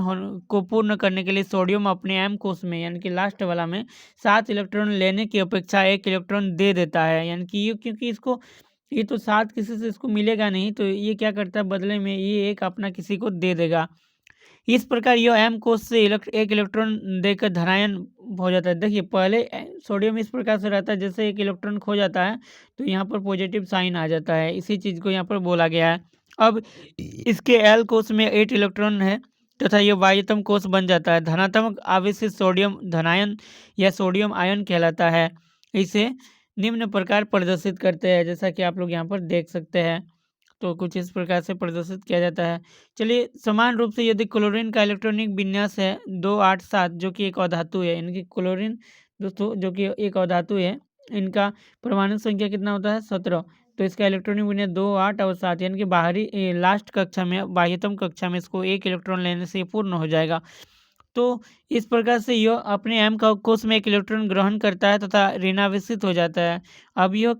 को पूर्ण करने के लिए सोडियम अपने एम कोश में, यानी कि लास्ट वाला में 7 इलेक्ट्रॉन लेने की अपेक्षा 1 इलेक्ट्रॉन दे देता है, यानी कि ये क्योंकि ये तो 7 किसी से इसको मिलेगा नहीं, तो ये क्या करता है बदले में ये एक अपना किसी को दे देगा। इस प्रकार यह एम कोश से एक इलेक्ट्रॉन देकर धनायन हो जाता है। देखिए पहले सोडियम इस प्रकार से रहता है, जैसे एक इलेक्ट्रॉन खो जाता है तो यहाँ पर पॉजिटिव साइन आ जाता है, इसी चीज़ को यहाँ पर बोला गया है। अब इसके एल कोश में 8 इलेक्ट्रॉन है तथा यह बाह्यतम कोश बन जाता है। धनात्मक आवेशित सोडियम धनायन या सोडियम आयन कहलाता है। इसे निम्न प्रकार प्रदर्शित करते हैं, जैसा कि आप लोग यहाँ पर देख सकते हैं, तो कुछ इस प्रकार से प्रदर्शित किया जाता है। चलिए समान रूप से यदि क्लोरीन का इलेक्ट्रॉनिक विन्यास है 287, जो कि एक अधातु है, यानी कि क्लोरीन दोस्तों जो कि एक अधातु है, इनका परमाणु संख्या कितना होता है 17, तो इसका इलेक्ट्रॉनिक विन्यास 2, 8 और 7, यानी कि लास्ट कक्षा में बाह्यतम कक्षा में इसको 1 इलेक्ट्रॉन लेने से पूर्ण हो जाएगा। तो इस प्रकार से यह अपने एम का कोश में 1 इलेक्ट्रॉन ग्रहण करता है तथा ऋणावेशित हो जाता है। अब यह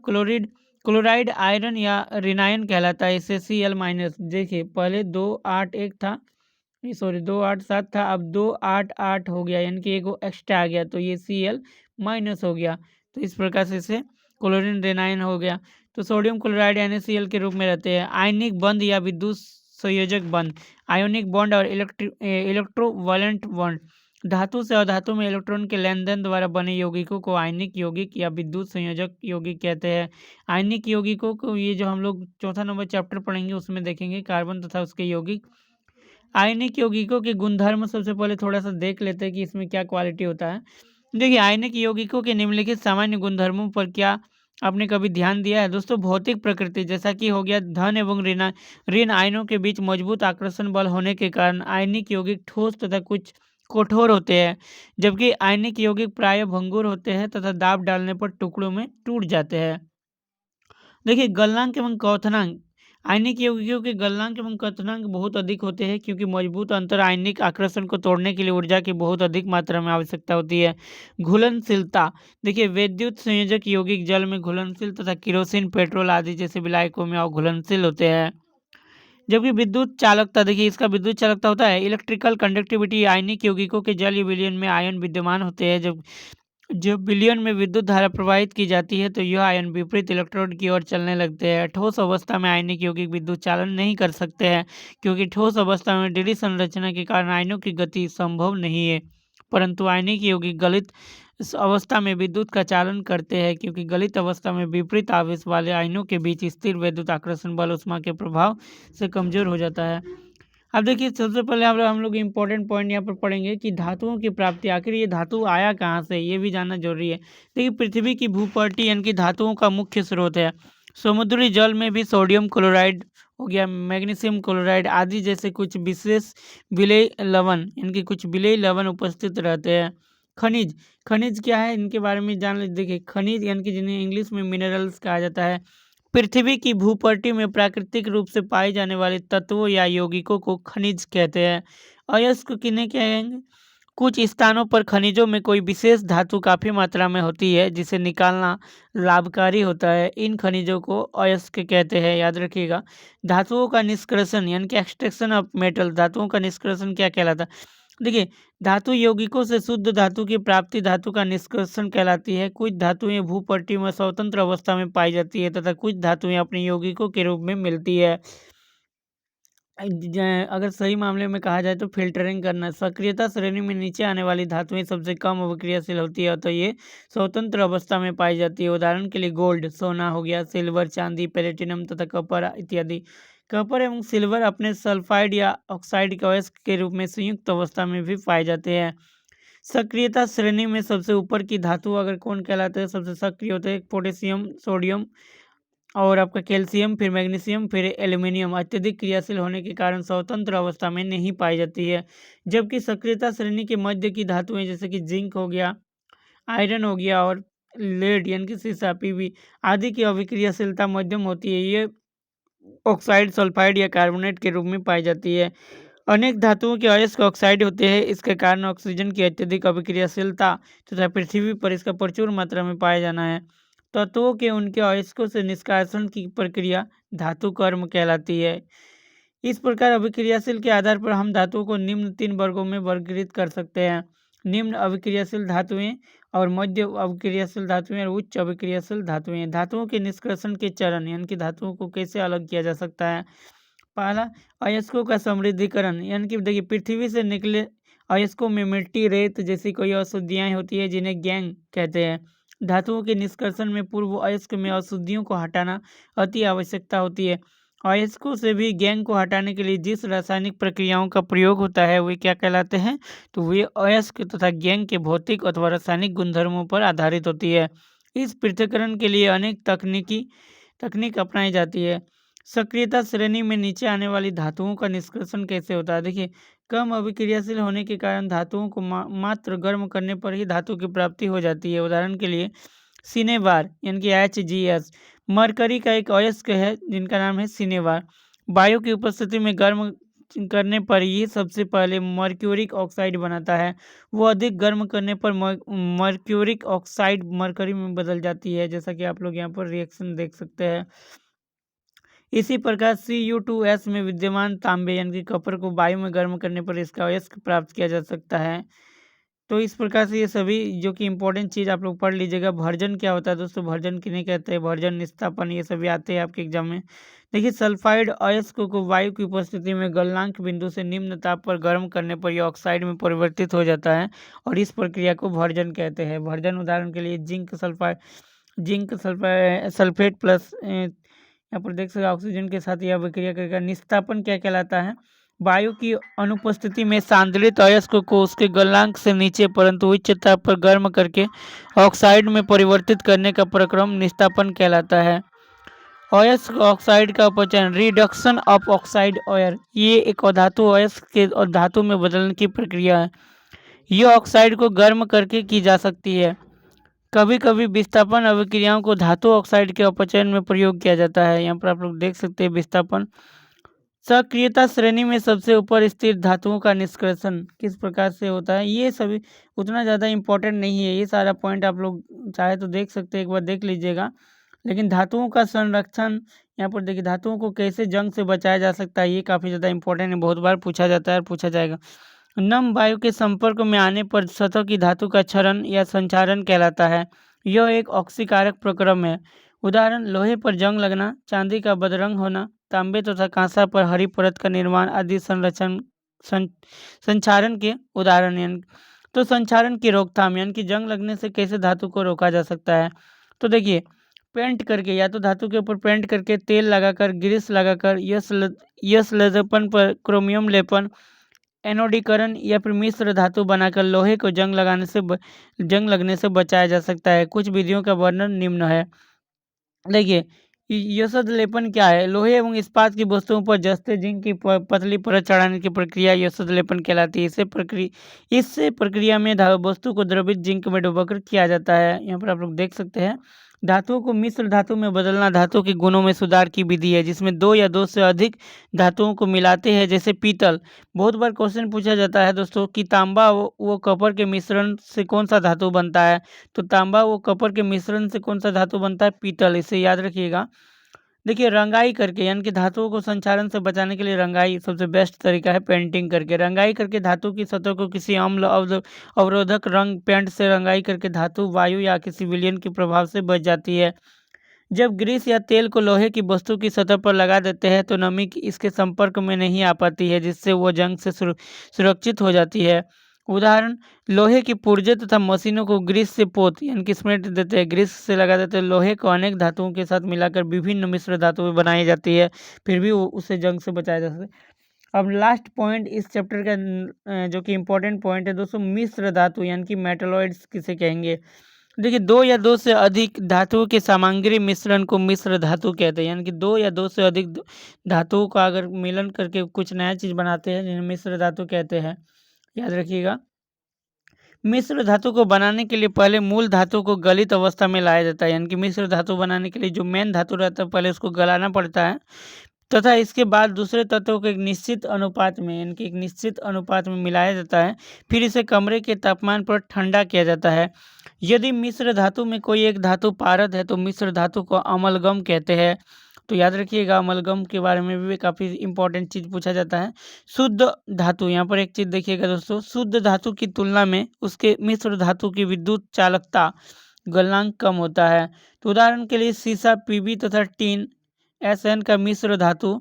क्लोराइड आयरन या ऋणायन कहलाता है। इसे Cl-, देखिए पहले 281 था, सॉरी 287 था, अब 288 हो गया, यानी कि एक एक्स्ट्रा आ गया, तो ये Cl- हो गया, तो इस प्रकार से इसे क्लोरीन ऋणायन हो गया। तो सोडियम क्लोराइड NaCl के रूप में रहते हैं। आयनिक बंध या विद्युत संयोजक बंध, आयोनिक बॉन्ड और इलेक्ट्रोवालेंट बॉन्ड, धातु से अधातु में इलेक्ट्रॉन के लेन देन द्वारा बने यौगिकों को आयनिक यौगिक या विद्युत संयोजक यौगिक कहते हैं। आयनिक यौगिकों को ये जो हम लोग चौथा नंबर चैप्टर पढ़ेंगे उसमें देखेंगे, कार्बन तथा उसके यौगिक। आयनिक यौगिकों के गुणधर्म सबसे पहले थोड़ा सा देख लेते हैं कि इसमें क्या क्वालिटी होता है। देखिए आयनिक यौगिकों के निम्नलिखित सामान्य गुणधर्मों पर क्या आपने कभी ध्यान दिया है दोस्तों? भौतिक प्रकृति, जैसा कि हो गया धन एवं ऋण आयनों के बीच मजबूत आकर्षण बल होने के कारण आयनिक यौगिक ठोस तथा कुछ कठोर होते हैं, जबकि आयनिक यौगिक प्रायः भंगुर होते हैं तथा दाब डालने पर टुकड़ों में टूट जाते हैं। देखिए गलनांक एवं क्वथनांक, आयनिक यौगिकों के गलनांक एवं क्वथनांक बहुत अधिक होते हैं क्योंकि मजबूत अंतर आयनिक आकर्षण को तोड़ने के लिए ऊर्जा की बहुत अधिक मात्रा में आवश्यकता होती है। घुलनशीलता, देखिए विद्युत संयोजक यौगिक जल में घुलनशील तथा केरोसिन, पेट्रोल आदि जैसे विलायकों में अघुलनशील होते हैं। जबकि विद्युत चालकता, देखिए इसका विद्युत चालकता होता है इलेक्ट्रिकल कंडक्टिविटी। आयनिक यौगिकों के जल विलयन में आयन विद्यमान होते हैं। जब विलयन में विद्युत धारा प्रवाहित की जाती है तो यह आयन विपरीत इलेक्ट्रोड की ओर चलने लगते हैं। ठोस अवस्था में आयनिक यौगिक विद्युत चालन नहीं कर सकते हैं, क्योंकि ठोस अवस्था में ढीली संरचना के कारण आयनों की गति संभव नहीं है। परंतु आयनिक यौगिक गलित इस अवस्था में विद्युत का चालन करते हैं, क्योंकि गलित अवस्था में विपरीत आवेश वाले आयनों के बीच स्थिर विद्युत आकर्षण बल उष्मा के प्रभाव से कमजोर हो जाता है। अब देखिए सबसे पहले हम लोग इम्पोर्टेंट पॉइंट यहाँ पर पढ़ेंगे कि धातुओं की प्राप्ति, आखिर ये धातु आया कहाँ से, ये भी जानना जरूरी है। देखिए पृथ्वी की भूपर्टी यानी कि धातुओं का मुख्य स्रोत है। समुद्री जल में भी सोडियम क्लोराइड हो गया, मैग्नीशियम क्लोराइड आदि जैसे कुछ विशेष विलेय लवण यानी कि कुछ विलेय लवण उपस्थित रहते हैं। खनिज, खनिज क्या है इनके बारे में जान लीजिए। देखिए खनिज यानी कि जिन्हें इंग्लिश में मिनरल्स कहा जाता है, पृथ्वी की भूपर्टी में प्राकृतिक रूप से पाए जाने वाले तत्वों या यौगिकों को खनिज कहते हैं। अयस्क किन्हें कहेंगे? कुछ स्थानों पर खनिजों में कोई विशेष धातु काफी मात्रा में होती है जिसे निकालना लाभकारी होता है। इन खनिजों को अयस्क कहते हैं, याद रखिएगा। धातुओं का निष्कर्षण यानी कि एक्सट्रैक्शन ऑफ मेटल, धातुओं का निष्कर्षण क्या कहलाता है? देखिए धातु यौगिकों से शुद्ध धातु की प्राप्ति धातु का निष्कर्षण कहलाती है। कुछ धातुएं भूपर्टी में स्वतंत्र अवस्था में पाई जाती है तथा कुछ धातुएं अपने यौगिकों के रूप में मिलती है। अगर सही मामले में कहा जाए तो फिल्टरिंग करना। सक्रियता श्रेणी में नीचे आने वाली धातुएं सबसे कम अभिक्रियाशील होती है, तो ये स्वतंत्र अवस्था में पाई जाती है। उदाहरण के लिए गोल्ड, सोना हो गया, सिल्वर, चांदी, प्लेटिनम तथा कपर इत्यादि। कपर एवं सिल्वर अपने सल्फाइड या ऑक्साइड के अयस्क के रूप में संयुक्त अवस्था में भी पाए जाते हैं। सक्रियता श्रेणी में सबसे ऊपर की धातु अगर कौन कहलाते हैं, सबसे सक्रिय होते हैं पोटेशियम, सोडियम और आपका कैल्शियम, फिर मैग्नीशियम, फिर एल्यूमिनियम। अत्यधिक क्रियाशील होने के कारण स्वतंत्र अवस्था में नहीं पाई जाती है। जबकि सक्रियता श्रेणी के मध्य की धातुएं जैसे कि जिंक हो गया, आयरन हो गया और लेड यानी कि सीसा, पीबी आदि की अभिक्रियाशीलता मध्यम होती है। ये ऑक्साइड, सल्फाइड या कार्बोनेट के रूप में पाई जाती है। अनेक धातुओं के अयस्क ऑक्साइड होते हैं। इसके कारण ऑक्सीजन की अत्यधिक अभिक्रियाशीलता तथा पृथ्वी पर इसका प्रचुर मात्रा में पाया जाना है। तत्वों के उनके अयस्कों से निष्कासन की प्रक्रिया धातु कर्म कहलाती है। इस प्रकार अभिक्रियाशील के आधार पर हम धातुओं को निम्न 3 वर्गों में वर्गीकृत कर सकते हैं: निम्न अभिक्रियाशील धातुएं और मध्य अभिक्रियाशील धातुएं और उच्च अभिक्रियाशील धातुएं। धातुओं के निष्कर्षण के चरण यानी कि धातुओं को कैसे अलग किया जा सकता है। पहला, अयस्कों का समृद्धिकरण यानी कि देखिए पृथ्वी से निकले अयस्कों में मिट्टी, रेत जैसी कोई अशुद्धियाँ होती है जिन्हें गैंग कहते हैं। धातुओं के निष्कर्षण में पूर्व अयस्क में अशुद्धियों को हटाना अति आवश्यकता होती है। अयस्कों से भी गैंग को हटाने के लिए जिस रासायनिक प्रक्रियाओं का प्रयोग होता है वे क्या कहलाते हैं, तो वे अयस्क तथा गैंग के भौतिक अथवा रासायनिक गुणधर्मों पर आधारित होती है। इस पृथक्करण के लिए अनेक तकनीक अपनाई जाती है। सक्रियता श्रेणी में नीचे आने वाली धातुओं का निष्कर्षण कैसे होता है? देखिए कम अभिक्रियाशील होने के कारण धातुओं को मात्र गर्म करने पर ही धातु की प्राप्ति हो जाती है। उदाहरण के लिए सिनेबार यानी कि HGS, मरकरी का एक अयस्क है जिनका नाम है सिनेबार। वायु की उपस्थिति में गर्म करने पर ये सबसे पहले मर्क्यूरिक ऑक्साइड बनाता है। वो अधिक गर्म करने पर मर्क्यूरिक ऑक्साइड मरकरी में बदल जाती है, जैसा कि आप लोग यहाँ पर रिएक्शन देख सकते हैं। इसी प्रकार Cu2S में विद्यमान तांबे यानी कि कॉपर को वायु में गर्म करने पर इसका अयस्क प्राप्त किया जा सकता है। तो इस प्रकार से ये सभी जो कि इम्पोर्टेंट चीज़ आप लोग पढ़ लीजिएगा। भर्जन क्या होता है दोस्तों, भर्जन किन्हें कहते हैं, भर्जन, निस्तापन, ये सभी आते हैं आपके एग्जाम में। देखिए सल्फाइड अयस्क को वायु की उपस्थिति में गलनांक बिंदु से निम्न ताप पर गर्म करने पर यह ऑक्साइड में परिवर्तित हो जाता है और इस प्रक्रिया को भर्जन कहते हैं। भर्जन उदाहरण के लिए जिंक सल्फेट प्लस यहाँ पर देख सकते ऑक्सीजन के साथ यह अभिक्रिया करेगा। निस्तापन क्या कहलाता है? वायु की अनुपस्थिति में सांद्रित अयस्क को उसके गलनांक से नीचे परंतु उच्च ताप पर गर्म करके ऑक्साइड में परिवर्तित करने का प्रक्रम निस्तापन कहलाता है। अयस्क ऑक्साइड का अपचयन, रिडक्शन ऑफ ऑक्साइड ऑयर, ये एक अधातु अयस्क के और धातु में बदलने की प्रक्रिया है। यह ऑक्साइड को गर्म करके की जा सकती है। कभी कभी विस्थापन अभिक्रियाओं को धातु ऑक्साइड के अपचयन में प्रयोग किया जाता है। यहाँ पर आप लोग देख सकते हैं विस्थापन। सक्रियता श्रेणी में सबसे ऊपर स्थिर धातुओं का निष्कर्षण किस प्रकार से होता है, ये सभी उतना ज़्यादा इम्पोर्टेंट नहीं है। ये सारा पॉइंट आप लोग चाहे तो देख सकते हैं, एक बार देख लीजिएगा। लेकिन धातुओं का संरक्षण, यहाँ पर देखिए धातुओं को कैसे जंग से बचाया जा सकता है, ये काफ़ी ज़्यादा इंपॉर्टेंट है, बहुत बार पूछा जाता है और पूछा जाएगा। नम वायु के संपर्क में आने पर सतह की धातु का क्षरण या संचारण कहलाता है। यह एक ऑक्सीकारक प्रक्रम है। उदाहरण लोहे पर जंग लगना, चांदी का बदरंग होना, तांबे तथा कांसा पर हरी परत का निर्माण आदि संचारण के उदाहरण हैं। तो संचारण की रोकथाम यानी कि जंग लगने से कैसे धातु को रोका जा सकता है। तो देखिए पेंट करके, या तो धातु के ऊपर पेंट करके, तेल लगाकर, ग्रीस लगाकर, यस लदपन पर क्रोमियम लेपन, एनोडीकरण या फिर मिश्र धातु बनाकर लोहे को जंग लगने से बचाया जा सकता है। कुछ विधियों का वर्णन निम्न है। देखिए यशोद लेपन क्या है? लोहे एवं इस्पात की वस्तुओं पर जस्ते जिंक की पतली परत चढ़ाने की प्रक्रिया यशोद लेपन कहलाती है। इससे प्रक्रिया में वस्तु को द्रवित जिंक में डुबाकर किया जाता है। यहाँ पर आप लोग देख सकते हैं धातुओं को मिश्र धातु में बदलना धातु के गुणों में सुधार की विधि है, जिसमें दो या दो से अधिक धातुओं को मिलाते हैं। जैसे पीतल, बहुत बार क्वेश्चन पूछा जाता है दोस्तों कि तांबा वो कॉपर के मिश्रण से कौन सा धातु बनता है। तो तांबा वो कॉपर के मिश्रण से कौन सा धातु बनता है? पीतल। इसे याद रखिएगा। देखिए रंगाई करके, यानी कि धातुओं को संचालन से बचाने के लिए रंगाई सबसे बेस्ट तरीका है। पेंटिंग करके, रंगाई करके धातु की सतह को किसी अम्ल अवरोधक रंग पेंट से रंगाई करके धातु वायु या किसी विलयन के प्रभाव से बच जाती है। जब ग्रीस या तेल को लोहे की वस्तु की सतह पर लगा देते हैं तो नमी इसके संपर्क में नहीं आ पाती है, जिससे वो जंग से सुरक्षित हो जाती है। उदाहरण लोहे की पुर्जे तथा मशीनों को ग्रीस से पोत यानी कि स्मेट देते हैं, ग्रीस से लगा देते हैं। लोहे को अनेक धातुओं के साथ मिलाकर विभिन्न मिश्र धातुएं बनाई जाती है, फिर भी उसे जंग से बचाया जा सकता है। अब लास्ट पॉइंट इस चैप्टर का जो कि इम्पोर्टेंट पॉइंट है दोस्तों, मिश्र धातु यानी कि मेटलॉइड्स किसे कहेंगे। देखिए दो या दो से अधिक धातुओं के सामग्री मिश्रण को मिश्र धातु कहते हैं, यानी कि दो या दो से अधिक धातुओं का अगर मिलन करके कुछ नया चीज बनाते हैं जिन्हें मिश्र धातु कहते हैं। याद रखिएगा। मिश्र धातु को बनाने के लिए पहले मूल धातु को गलित अवस्था में लाया जाता है, यानी कि मिश्र धातु बनाने के लिए जो मेन धातु रहता है पहले उसको गलाना पड़ता है, तथा इसके बाद दूसरे तत्वों को एक निश्चित अनुपात में यानी कि एक निश्चित अनुपात में मिलाया जाता है। फिर इसे कमरे के तापमान पर ठंडा किया जाता है। यदि मिश्र धातु में कोई एक धातु पारद है तो मिश्र धातु को अमलगम कहते हैं। तो याद रखिएगा अमलगम के बारे में भी काफ़ी इंपॉर्टेंट चीज़ पूछा जाता है। शुद्ध धातु, यहाँ पर एक चीज़ देखिएगा दोस्तों, शुद्ध धातु की तुलना में उसके मिश्र धातु की विद्युत चालकता गलनांक कम होता है। तो उदाहरण के लिए सीसा, पीबी तथा टीन एसएन का मिश्र धातु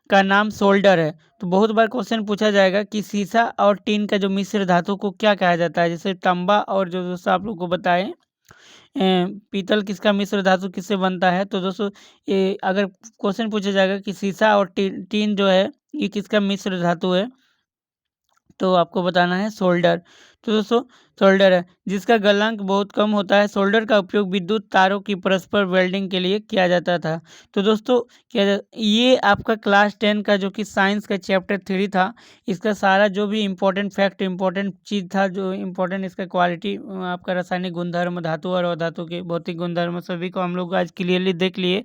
का नाम सोल्डर है। तो बहुत बार क्वेश्चन पूछा जाएगा कि सीसा और टीन का जो मिश्र धातु को क्या कहा जाता है। जैसे तांबा और जो दोस्तों आप लोग को बताएं पीतल किसका मिश्र धातु किससे बनता है। तो दोस्तों ये अगर क्वेश्चन पूछा जाएगा कि सीसा और टीन जो है ये किसका मिश्र धातु है, तो आपको बताना है सोल्डर। तो दोस्तों सोल्डर है जिसका गलनांक बहुत कम होता है। सोल्डर का उपयोग विद्युत तारों की परस्पर वेल्डिंग के लिए किया जाता था। तो दोस्तों ये आपका क्लास 10 का जो कि साइंस का चैप्टर 3 था, इसका सारा जो भी इम्पोर्टेंट फैक्ट इम्पोर्टेंट चीज़ था, जो इम्पोर्टेंट इसका क्वालिटी आपका रासायनिक गुणधर्म, धातु और अधातु के भौतिक गुणधर्म, सभी को हम लोग आज क्लियरली देख लिए।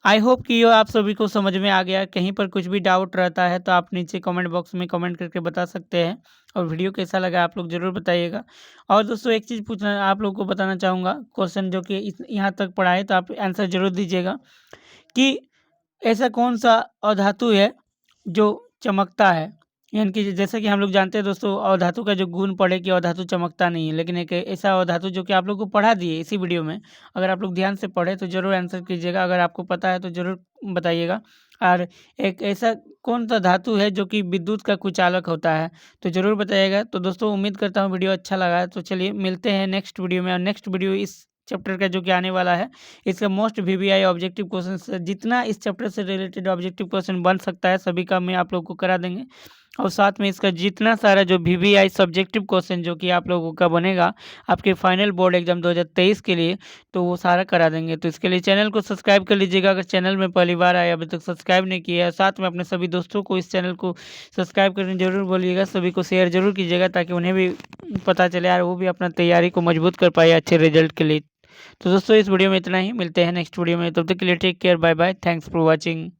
आई होप कि ये आप सभी को समझ में आ गया। कहीं पर कुछ भी डाउट रहता है तो आप नीचे कमेंट बॉक्स में कमेंट करके बता सकते हैं, और वीडियो कैसा लगा आप लोग ज़रूर बताइएगा। और दोस्तों एक चीज़ पूछना आप लोग को बताना चाहूँगा, क्वेश्चन जो कि यहाँ तक पढ़ा है तो आप आंसर जरूर दीजिएगा कि ऐसा कौन सा अधातु है जो चमकता है। यानी कि जैसे कि हम लोग जानते हैं दोस्तों अधातु का जो गुण पढ़े कि अधातु चमकता नहीं है, लेकिन एक ऐसा अधातु जो कि आप लोग को पढ़ा दिए इसी वीडियो में, अगर आप लोग ध्यान से पढ़े तो जरूर आंसर कीजिएगा। अगर आपको पता है तो जरूर बताइएगा। और एक ऐसा कौन सा धातु है जो कि विद्युत का कुचालक होता है, तो जरूर बताइएगा। तो दोस्तों उम्मीद करता हूँ वीडियो अच्छा लगा है। तो चलिए मिलते हैं नेक्स्ट वीडियो में, और नेक्स्ट वीडियो इस चैप्टर का जो कि आने वाला है इसका मोस्ट VBI ऑब्जेक्टिव क्वेश्चन, जितना इस चैप्टर से रिलेटेड ऑब्जेक्टिव क्वेश्चन बन सकता है सभी का मैं आप लोग को करा देंगे। और साथ में इसका जितना सारा जो VBI सब्जेक्टिव क्वेश्चन जो कि आप लोगों का बनेगा आपके फाइनल बोर्ड एग्जाम 2023 के लिए, तो वो सारा करा देंगे। तो इसके लिए चैनल को सब्सक्राइब कर लीजिएगा अगर चैनल में पहली बार आए, अभी तक सब्सक्राइब नहीं किया है। साथ में अपने सभी दोस्तों को इस चैनल को सब्सक्राइब करने जरूर बोलिएगा, सभी को शेयर जरूर कीजिएगा ताकि उन्हें भी पता चले और वो भी अपना तैयारी को मजबूत कर पाए अच्छे रिजल्ट के लिए। तो दोस्तों इस वीडियो में इतना ही, मिलते हैं नेक्स्ट वीडियो में, तब तक के लिए take care, bye bye, thanks for watching.